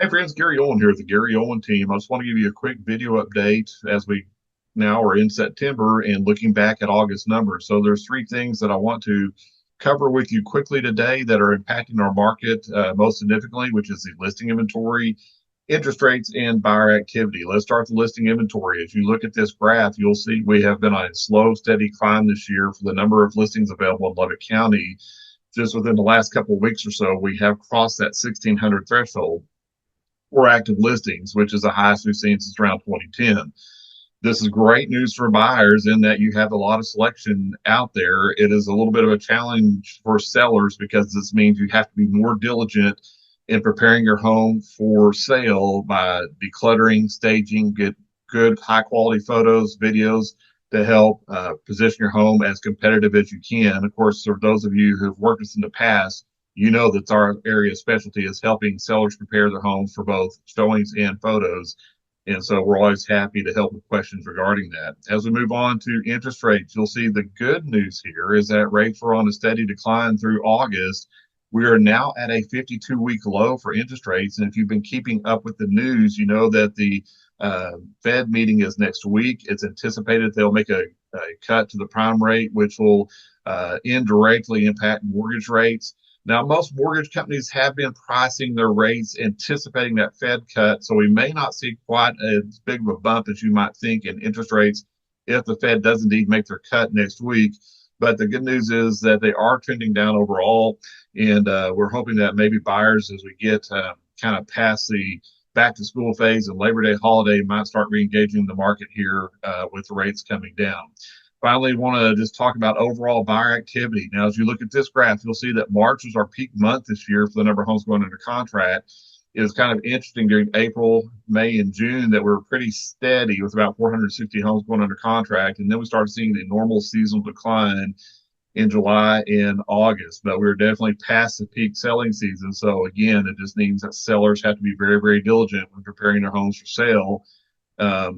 Hey friends, Gary Owen here with the Gary Owen team. I just want to give you a quick video update as we now are in September and looking back at August numbers. So there's three things that I want to cover with you quickly today that are impacting our market most significantly, which is the listing inventory, interest rates, and buyer activity. Let's start the listing inventory. As you look at this graph, you'll see we have been on a slow, steady climb this year for the number of listings available in Lubbock County. Just within the last couple of weeks or so, we have crossed that 1,600 threshold for active listings, which is the highest we've seen since around 2010. This is great news for buyers in that you have a lot of selection out there. It is a little bit of a challenge for sellers because this means you have to be more diligent in preparing your home for sale by decluttering, staging, get good high quality photos, videos to help position your home as competitive as you can. Of course, for those of you who've worked with us in the past, you know that our area of specialty is helping sellers prepare their homes for both showings and photos. And so we're always happy to help with questions regarding that. As we move on to interest rates, you'll see the good news here is that rates were on a steady decline through August. We are now at a 52-week low for interest rates. And if you've been keeping up with the news, you know that the Fed meeting is next week. It's anticipated they'll make a cut to the prime rate, which will indirectly impact mortgage rates. Now, most mortgage companies have been pricing their rates anticipating that Fed cut, so we may not see quite as big of a bump as you might think in interest rates if the Fed does indeed make their cut next week. But the good news is that they are trending down overall, and we're hoping that maybe buyers, as we get kind of past the back to school phase and Labor Day holiday, might start reengaging the market here with the rates coming down. Finally, want to just talk about overall buyer activity. Now, as you look at this graph, you'll see that March was our peak month this year for the number of homes going under contract. It was kind of interesting during April, May, and June that we were pretty steady with about 460 homes going under contract. And then we started seeing the normal seasonal decline in July and August. But we were definitely past the peak selling season. So again, it just means that sellers have to be very, very diligent when preparing their homes for sale.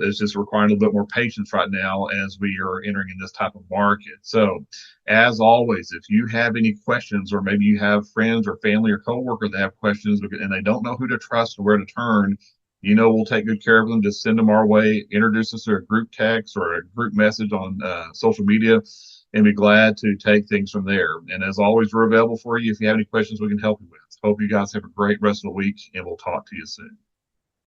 It's just requiring a little bit more patience right now as we are entering in this type of market. So, as always, if you have any questions, or maybe you have friends or family or coworker that have questions and they don't know who to trust or where to turn, we'll take good care of them. Just send them our way, introduce us to a group text or a group message on social media, and be glad to take things from there. And as always, we're available for you if you have any questions we can help you with. Hope you guys have a great rest of the week, and we'll talk to you soon.